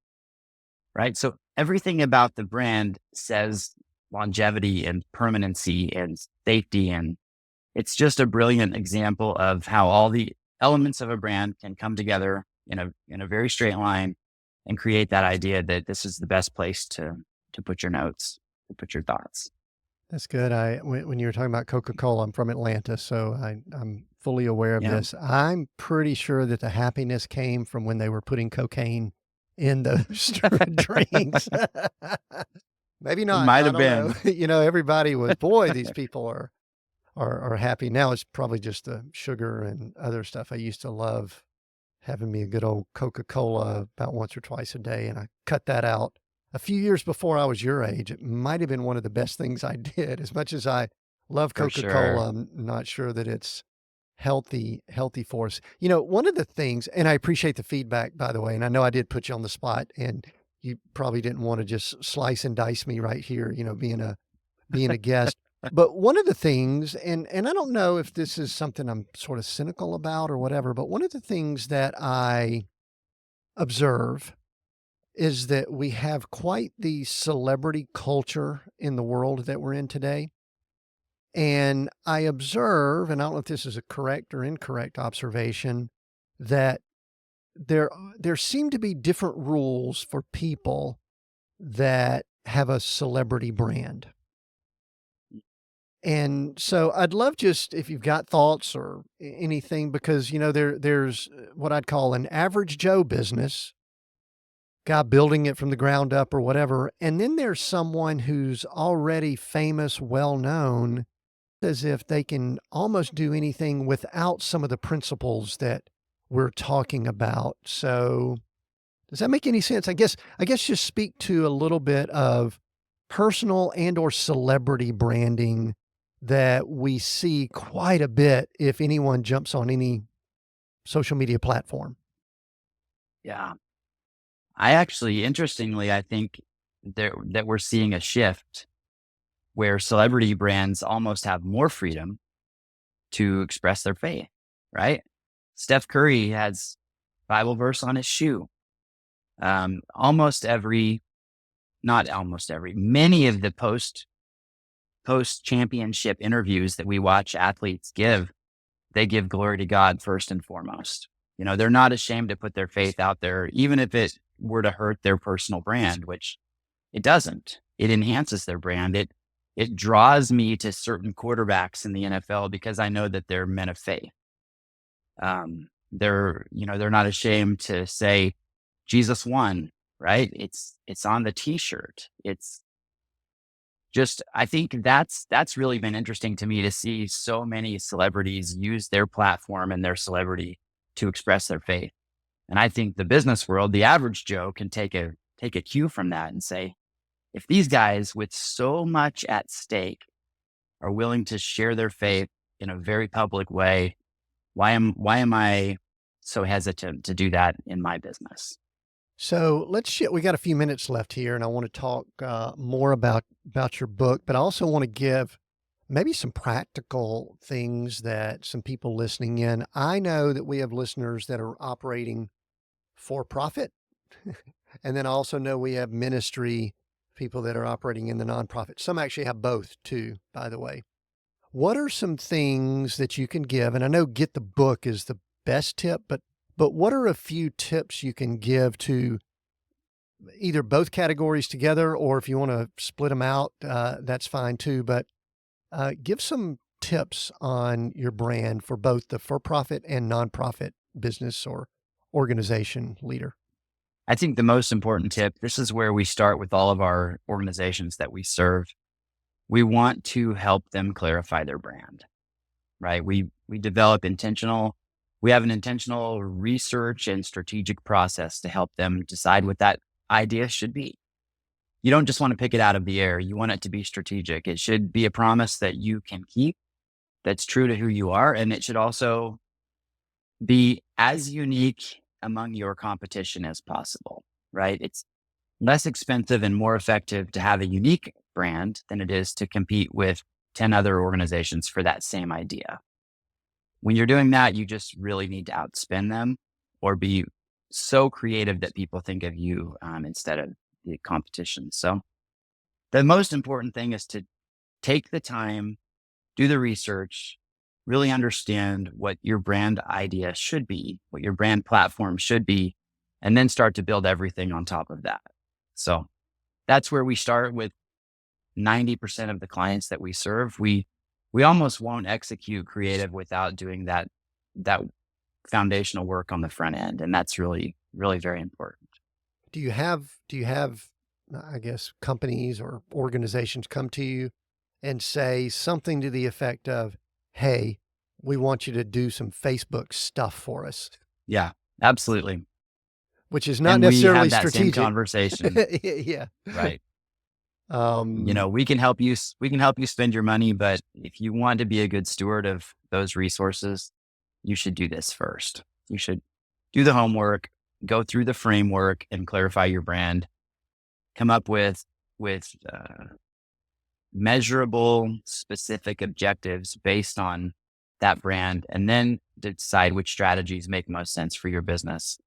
right? So everything about the brand says longevity and permanency and safety. And it's just a brilliant example of how all the elements of a brand can come together in a very straight line and create that idea that this is the best place to put your notes, to put your thoughts. That's good. When you were talking about Coca-Cola, I'm from Atlanta, so I'm fully aware of this. I'm pretty sure that the happiness came from when they were putting cocaine in those drinks. Maybe not. It might have been. Everybody was, boy, these people are happy. Now it's probably just the sugar and other stuff. I used to love having me a good old Coca-Cola about once or twice a day, and I cut that out a few years before I was your age. It might have been one of the best things I did. As much as I love Coca-Cola, sure. I'm not sure that it's healthy for us. One of the things, and I appreciate the feedback, by the way, and I know I did put you on the spot, and you probably didn't want to just slice and dice me right here, being a being a guest. But one of the things, and I don't know if this is something I'm sort of cynical about or whatever, but one of the things that I observe is that we have quite the celebrity culture in the world that we're in today. And I observe, and I don't know if this is a correct or incorrect observation, that there seem to be different rules for people that have a celebrity brand. And so I'd love just if you've got thoughts or anything, because there's what I'd call an average Joe business guy building it from the ground up or whatever, and then there's someone who's already famous, well known, as if they can almost do anything without some of the principles that we're talking about. So does that make any sense? I guess just speak to a little bit of personal and or celebrity branding that we see quite a bit if anyone jumps on any social media platform. Yeah. Interestingly, I think that we're seeing a shift where celebrity brands almost have more freedom to express their faith, right? Steph Curry has Bible verse on his shoe. Almost every, not almost every, many of the post championship interviews that we watch athletes give, they give glory to God first and foremost. They're not ashamed to put their faith out there, even if it were to hurt their personal brand, which it doesn't. It enhances their brand. It draws me to certain quarterbacks in the NFL because I know that they're men of faith. They're not ashamed to say Jesus won, right? It's on the t-shirt. It's just, I think that's really been interesting to me to see so many celebrities use their platform and their celebrity to express their faith. And I think the business world, the average Joe can take a cue from that and say, if these guys with so much at stake are willing to share their faith in a very public way, why am I so hesitant to do that in my business? So we got a few minutes left here, and I want to talk more about your book, but I also want to give maybe some practical things that some people listening in. I know that we have listeners that are operating for profit, and then I also know we have ministry people that are operating in the nonprofit. Some actually have both too, by the way. What are some things that you can give? And I know get the book is the best tip, but what are a few tips you can give to either both categories together, or if you want to split them out, that's fine too. But give some tips on your brand for both the for-profit and nonprofit business or organization leader. I think the most important tip, this is where we start with all of our organizations that we serve. We want to help them clarify their brand, right? We have an intentional research and strategic process to help them decide what that idea should be. You don't just want to pick it out of the air. You want it to be strategic. It should be a promise that you can keep, that's true to who you are. And it should also be as unique among your competition as possible, right? It's less expensive and more effective to have a unique brand than it is to compete with 10 other organizations for that same idea. When you're doing that, you just really need to outspin them or be so creative that people think of you instead of the competition. So the most important thing is to take the time, do the research, really understand what your brand idea should be, what your brand platform should be, and then start to build everything on top of that. So that's where we start with 90% of the clients that we serve. We almost won't execute creative without doing that foundational work on the front end. And that's really, really very important. Do you have, I guess, companies or organizations come to you and say something to the effect of, hey, we want you to do some Facebook stuff for us? Yeah, absolutely. Which is not and necessarily we have that strategic. same conversation. Yeah. Right. We can help you spend your money, but if you want to be a good steward of those resources, you should do this first. You should do the homework, go through the framework and clarify your brand, come up with measurable, specific objectives based on that brand, and then decide which strategies make most sense for your business.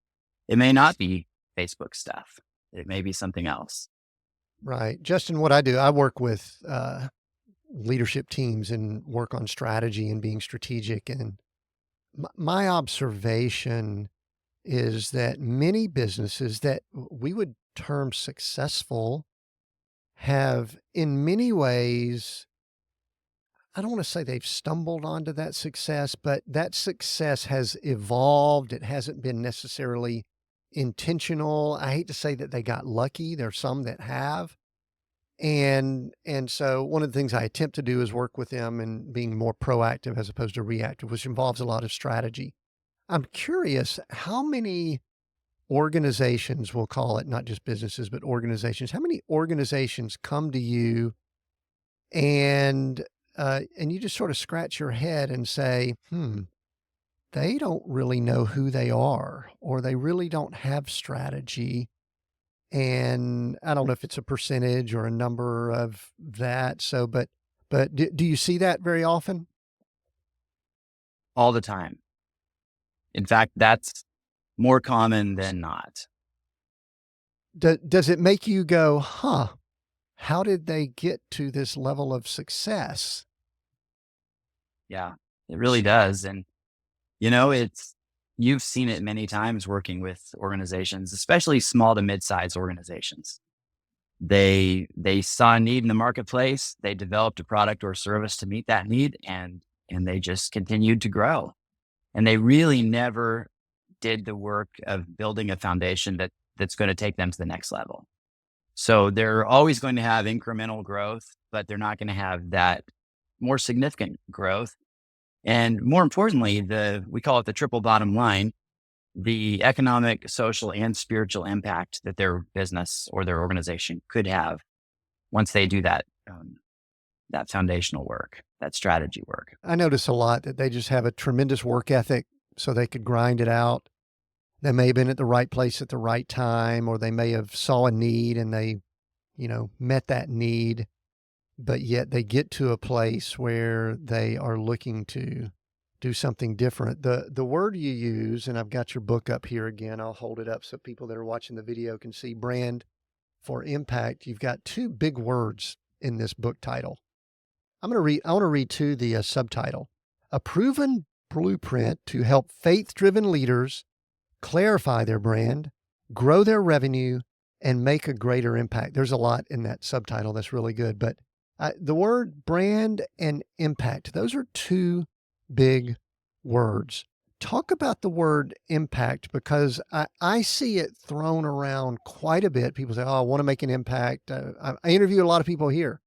It may not be Facebook stuff. It may be something else. Right. Justin, what I do, I work with leadership teams and work on strategy and being strategic. And my observation is that many businesses that we would term successful have, in many ways, I don't want to say they've stumbled onto that success, but that success has evolved. It hasn't been necessarily intentional. I hate to say that they got lucky. There's some that have. And so one of the things I attempt to do is work with them and being more proactive as opposed to reactive, which involves a lot of strategy. I'm curious how many organizations, we'll call it, not just businesses, but organizations, how many organizations come to you and you just sort of scratch your head and say, they don't really know who they are, or they really don't have strategy. And I don't know if it's a percentage or a number of that. So, but do you see that very often? All the time. In fact, that's more common than not. Does it make you go, how did they get to this level of success? Yeah, it really does. And, you've seen it many times working with organizations, especially small to mid-sized organizations. They saw a need in the marketplace. They developed a product or service to meet that need, and they just continued to grow. And they really never did the work of building a foundation that's going to take them to the next level. So they're always going to have incremental growth, but they're not going to have that more significant growth. And more importantly, we call it the triple bottom line, the economic, social, and spiritual impact that their business or their organization could have once they do that foundational work, that strategy work. I notice a lot that they just have a tremendous work ethic so they could grind it out. They may have been at the right place at the right time, or they may have saw a need and they, met that need, but yet they get to a place where they are looking to do something different. The word you use, and I've got your book up here again, I'll hold it up so people that are watching the video can see, brand for impact. You've got two big words in this book title. I want to read to the subtitle, a proven blueprint to help faith-driven leaders clarify their brand, grow their revenue, and make a greater impact. There's a lot in that subtitle that's really good, but the word brand and impact, those are two big words. Talk about the word impact, because I see it thrown around quite a bit. People say, I want to make an impact. I interview a lot of people here.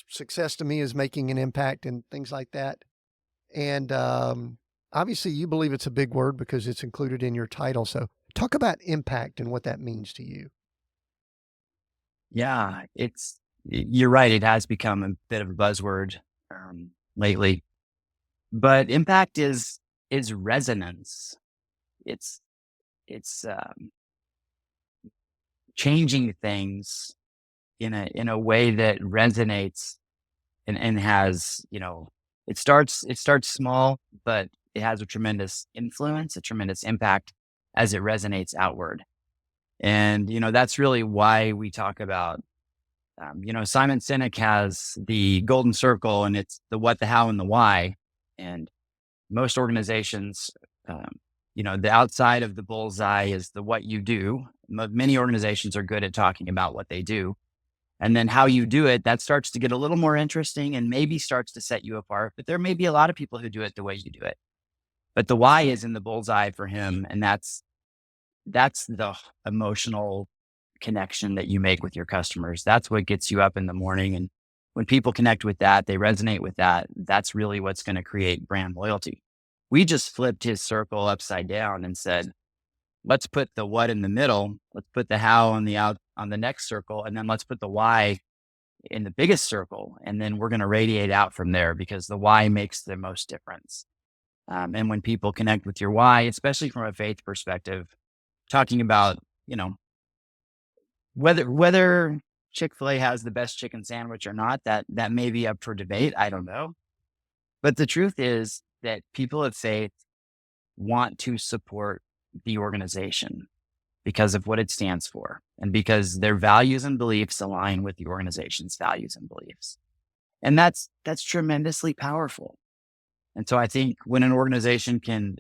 Success to me is making an impact and things like that. And obviously you believe it's a big word because it's included in your title. So talk about impact and what that means to you. Yeah, you're right. It has become a bit of a buzzword lately, but impact is resonance. It's changing things in a way that resonates and has, it starts small, but it has a tremendous influence, a tremendous impact as it resonates outward. And, that's really why we talk about, Simon Sinek has the golden circle, and it's the what, the how, and the why. And most organizations, the outside of the bullseye is the what you do. Many organizations are good at talking about what they do. And then how you do it, that starts to get a little more interesting and maybe starts to set you apart. But there may be a lot of people who do it the way you do it. But the why is in the bullseye for him. And that's the emotional connection that you make with your customers. That's what gets you up in the morning. And when people connect with that, they resonate with that. That's really what's going to create brand loyalty. We just flipped his circle upside down and said, let's put the what in the middle. Let's put the how on the next circle. And then let's put the why in the biggest circle. And then we're going to radiate out from there, because the why makes the most difference. And when people connect with your why, especially from a faith perspective, talking about, whether Chick-fil-A has the best chicken sandwich or not, that may be up for debate. I don't know. But the truth is that people at Faith want to support the organization because of what it stands for and because their values and beliefs align with the organization's values and beliefs. And that's tremendously powerful. And so I think when an organization can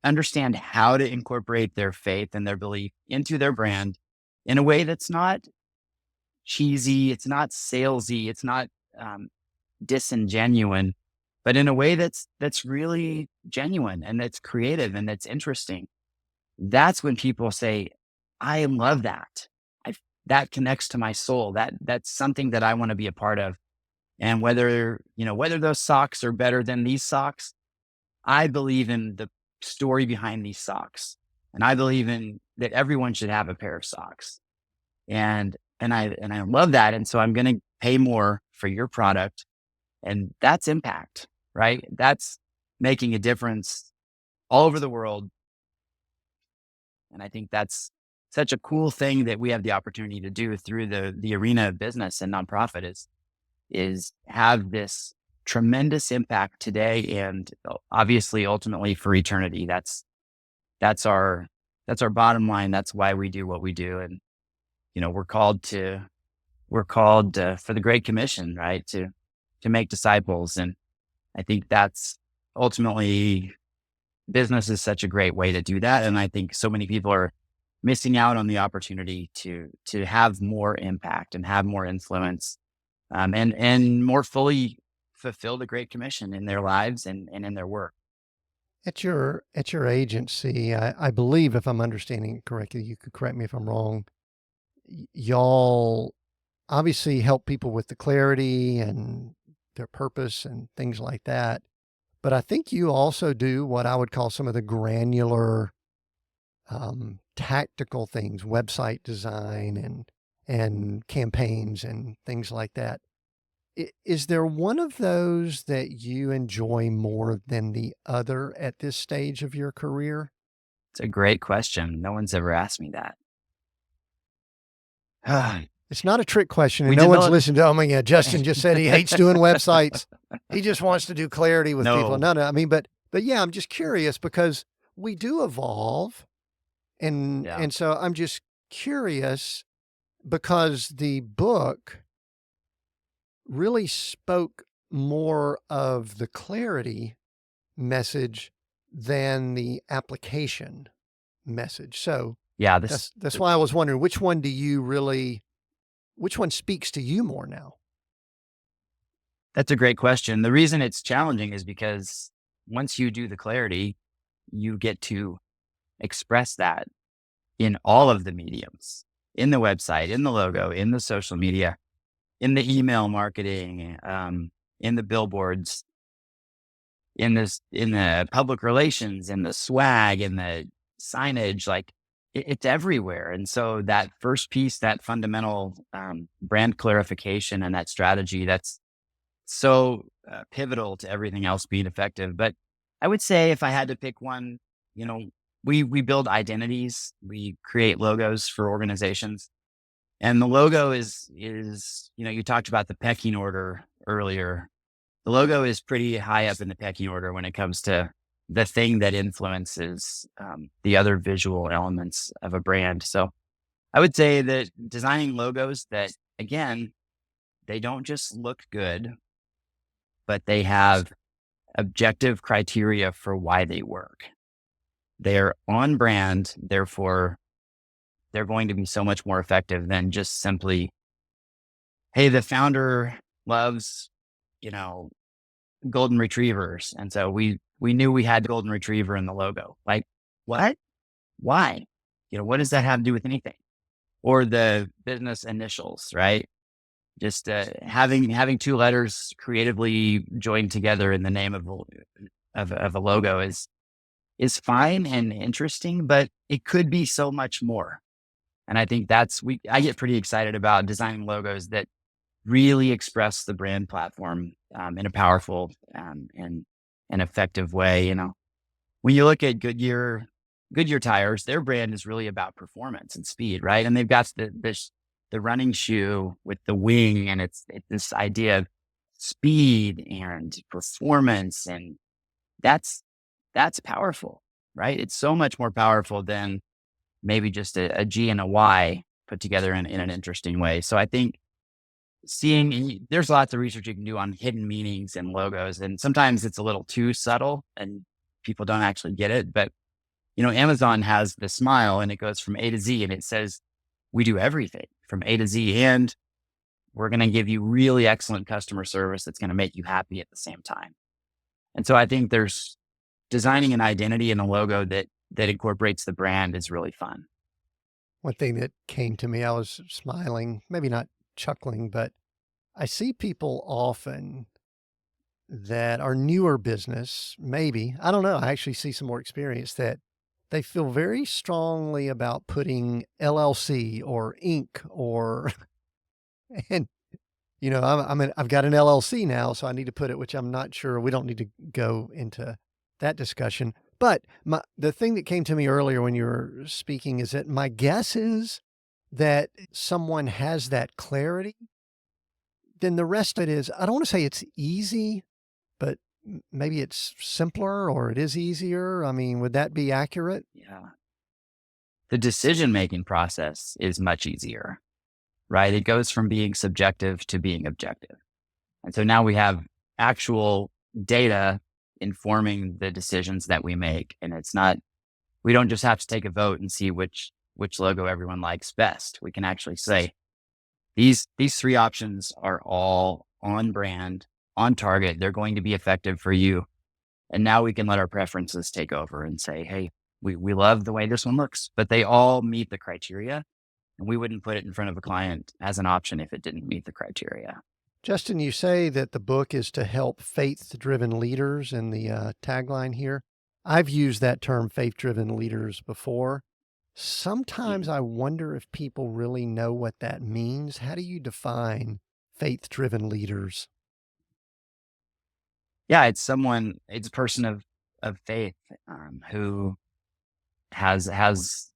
understand how to incorporate their faith and their belief into their brand in a way that's not cheesy, it's not salesy, it's not disingenuine, but in a way that's really genuine and that's creative and that's interesting. That's when people say, "I love that. That connects to my soul. That's something that I want to be a part of." And whether those socks are better than these socks, I believe in the story behind these socks, and I believe in that everyone should have a pair of socks. And I love that. And so I'm going to pay more for your product. And that's impact, right? That's making a difference all over the world. And I think that's such a cool thing that we have the opportunity to do through the arena of business and nonprofit is have this tremendous impact today and obviously ultimately for eternity. That's our bottom line. That's why we do what we do. And we're called for the Great Commission, right? To make disciples. And I think that's ultimately business is such a great way to do that. And I think so many people are missing out on the opportunity to have more impact and have more influence, and more fully fulfill the Great Commission in their lives and in their work. At your agency, I believe, if I'm understanding it correctly, you could correct me if I'm wrong, y'all obviously help people with the clarity and their purpose and things like that. But I think you also do what I would call some of the granular, tactical things, website design and campaigns and things like that. Is there one of those that you enjoy more than the other at this stage of your career? It's a great question. No one's ever asked me that. It's not a trick question, and We no one's developed- listened to, oh my God, Justin just said he hates doing websites. He just wants to do clarity with people. No. No, I mean, but yeah, I'm just curious because we do evolve. And Yeah. so I'm just curious because the book really spoke more of the clarity message than the application message. So Yeah, that's why I was wondering, which one speaks to you more now? that's a great question. The reason it's challenging is because once you do the clarity, you get to express that in all of the mediums, in the website, in the logo, in the social media, in the email marketing, in the billboards, in the public relations, in the swag, in the signage, like it's everywhere. And so that first piece, that fundamental brand clarification and that strategy, that's so pivotal to everything else being effective. But I would say if I had to pick one, we build identities, we create logos for organizations. And the logo is, you talked about the pecking order earlier. The logo is pretty high up in the pecking order when it comes to the thing that influences the other visual elements of a brand. So I would say that designing logos that, again, they don't just look good, but they have objective criteria for why they work. They're on brand, therefore they're going to be so much more effective than just simply, hey, the founder loves, golden retrievers. And so we knew we had golden retriever in the logo. Like, what? Why? What does that have to do with anything? Or the business initials, right? Just having two letters creatively joined together in the name of a logo is fine and interesting, but it could be so much more. And I think I get pretty excited about designing logos that really express the brand platform in a powerful and effective way. When you look at Goodyear, Goodyear tires, their brand is really about performance and speed, right? And they've got the running shoe with the wing, and it's this idea of speed and performance, and that's that's powerful, right? It's so much more powerful than maybe just a G and a Y put together in an interesting way. So I think there's lots of research you can do on hidden meanings and logos, and sometimes it's a little too subtle and people don't actually get it. But Amazon has the smile and it goes from A to Z, and it says we do everything from A to Z, and we're going to give you really excellent customer service that's going to make you happy at the same time. And so I think there's designing an identity and a logo that incorporates the brand is really fun. One thing that came to me, I was smiling, maybe not chuckling, but I see people often that are newer business, maybe, I don't know. I actually see some more experience that they feel very strongly about putting LLC or Inc. or, and I've got an LLC now, so I need to put it, which I'm not sure. We don't need to go into that discussion. But the thing that came to me earlier when you were speaking is that my guess is that someone has that clarity. Then the rest of it is, I don't want to say it's easy, but maybe it's simpler or it is easier. I mean, would that be accurate? Yeah. The decision-making process is much easier, right? It goes from being subjective to being objective. And so now we have actual data informing the decisions that we make. And we don't just have to take a vote and see which logo everyone likes best. We can actually say, these three options are all on brand, on target. They're going to be effective for you. And now we can let our preferences take over and say, hey, we love the way this one looks, but they all meet the criteria. And we wouldn't put it in front of a client as an option if it didn't meet the criteria. Justin, you say that the book is to help faith-driven leaders in the tagline here. I've used that term faith-driven leaders before. Sometimes I wonder if people really know what that means. How do you define faith-driven leaders? Yeah, it's a person of faith who has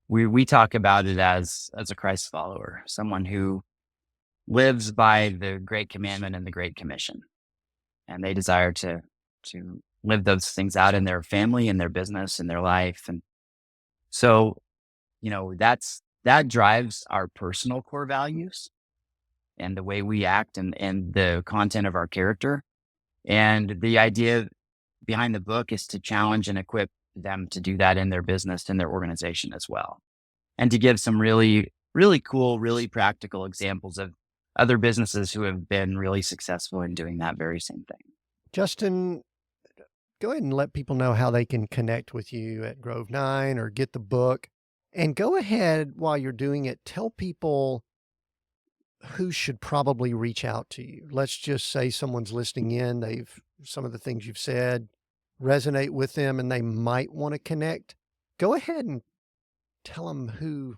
we talk about it as a Christ follower, someone who lives by the great commandment and the great commission, and they desire to live those things out in their family, in their business, in their life. And so, that drives our personal core values and the way we act and the content of our character. And the idea behind the book is to challenge and equip them to do that in their business and their organization as well. And to give some really, really cool, really practical examples of other businesses who have been really successful in doing that very same thing. Justin, go ahead and let people know how they can connect with you at Grove 9 or get the book. And go ahead, while you're doing it, tell people who should probably reach out to you. Let's just say someone's listening in, some of the things you've said resonate with them and they might want to connect. Go ahead and tell them who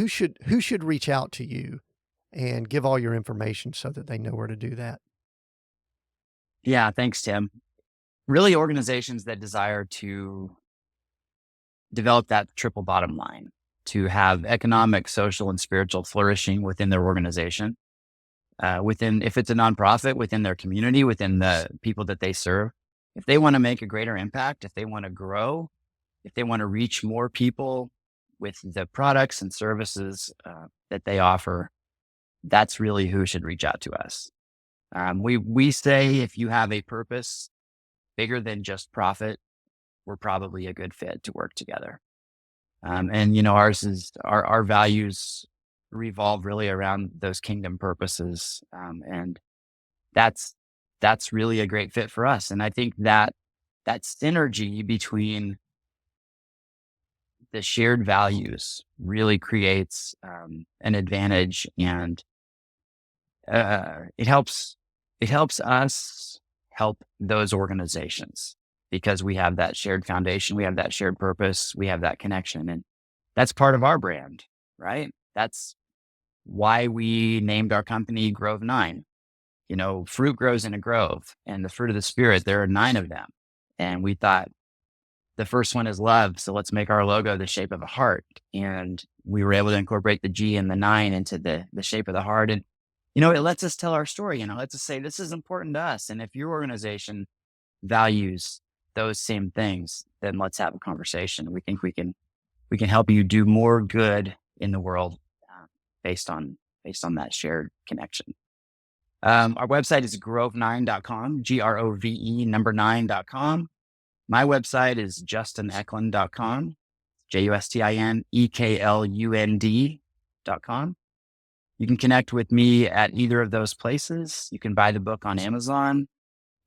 should reach out to you and give all your information so that they know where to do that. Yeah, thanks, Tim. Really, organizations that desire to develop that triple bottom line, to have economic, social, and spiritual flourishing within their organization, if it's a nonprofit, within their community, within the people that they serve. If they want to make a greater impact, if they want to grow, if they want to reach more people with the products and services that they offer, that's really who should reach out to us. We say if you have a purpose bigger than just profit, we're probably a good fit to work together. And our values revolve really around those kingdom purposes. And that's really a great fit for us. And I think that synergy between the shared values really creates an advantage, and it helps us help those organizations because we have that shared foundation, we have that shared purpose, we have that connection, and that's part of our brand, right? That's why we named our company Grove 9. Fruit grows in a grove, and the fruit of the Spirit, there are 9 of them. And we thought, the first one is love. So let's make our logo the shape of a heart. And we were able to incorporate the G and the 9 into the shape of the heart. And, it lets us tell our story, lets us say, this is important to us. And if your organization values those same things, then let's have a conversation. We think we can help you do more good in the world based on that shared connection. Our website is grove9.com, GROVE number 9.com. My website is justineklund.com, JUSTINEKLUND.com. You can connect with me at either of those places. You can buy the book on Amazon.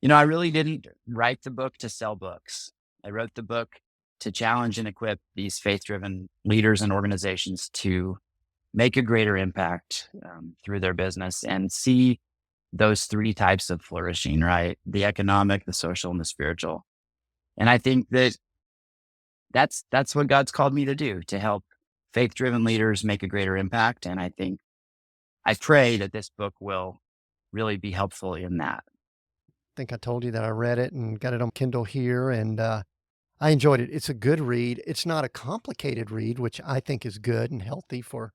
I really didn't write the book to sell books. I wrote the book to challenge and equip these faith-driven leaders and organizations to make a greater impact through their business and see those 3 types of flourishing, right? The economic, the social, and the spiritual. And I think that's what God's called me to do, to help faith-driven leaders make a greater impact. And I pray that this book will really be helpful in that. I think I told you that I read it and got it on Kindle here, and I enjoyed it. It's a good read. It's not a complicated read, which I think is good and healthy for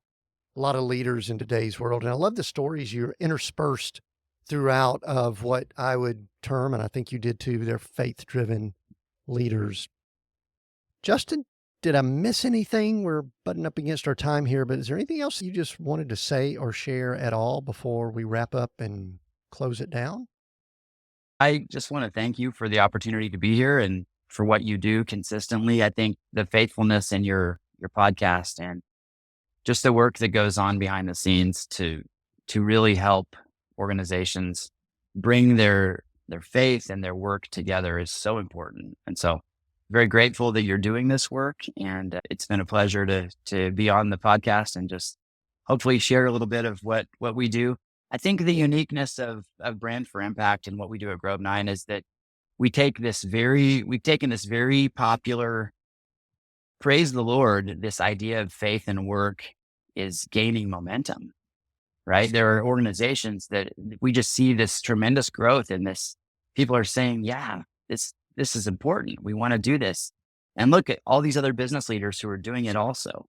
a lot of leaders in today's world. And I love the stories you're interspersed throughout of what I would term, and I think you did too, they're faith-driven leaders. Justin, did I miss anything? We're butting up against our time here, but is there anything else you just wanted to say or share at all before we wrap up and close it down? I just want to thank you for the opportunity to be here and for what you do consistently. I think the faithfulness in your podcast and just the work that goes on behind the scenes to really help organizations bring their faith and their work together is so important. And so very grateful that you're doing this work. And it's been a pleasure to be on the podcast and just hopefully share a little bit of what we do. I think the uniqueness of Brand for Impact and what we do at Grove 9 is that we've taken this very popular, praise the Lord, this idea of faith and work is gaining momentum, right? There are organizations that we just see this tremendous growth in this. People are saying, yeah, this is important. We want to do this. And look at all these other business leaders who are doing it also.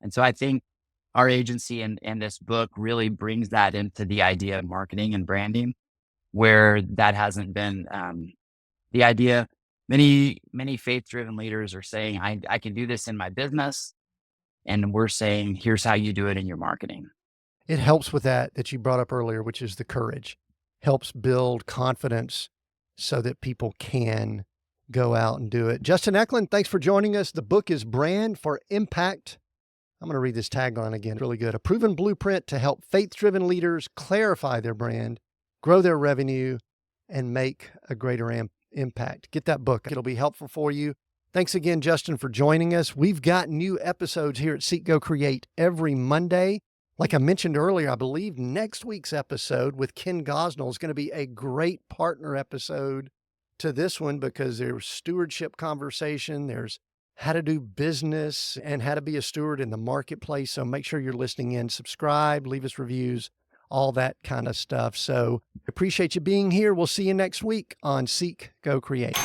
And so I think our agency and this book really brings that into the idea of marketing and branding, where that hasn't been the idea. Many faith-driven leaders are saying, I can do this in my business. And we're saying, here's how you do it in your marketing. It helps with that you brought up earlier, which is the courage. Helps build confidence so that people can go out and do it. Justin Eklund, thanks for joining us. The book is Brand for Impact. I'm going to read this tagline again. Really good. A proven blueprint to help faith-driven leaders clarify their brand, grow their revenue, and make a greater impact. Get that book. It'll be helpful for you. Thanks again, Justin, for joining us. We've got new episodes here at Seek, Go, Create every Monday. Like I mentioned earlier, I believe next week's episode with Ken Gosnell is going to be a great partner episode to this one because there's stewardship conversation, there's how to do business and how to be a steward in the marketplace. So make sure you're listening in, subscribe, leave us reviews, all that kind of stuff. So appreciate you being here. We'll see you next week on Seek, Go, Create.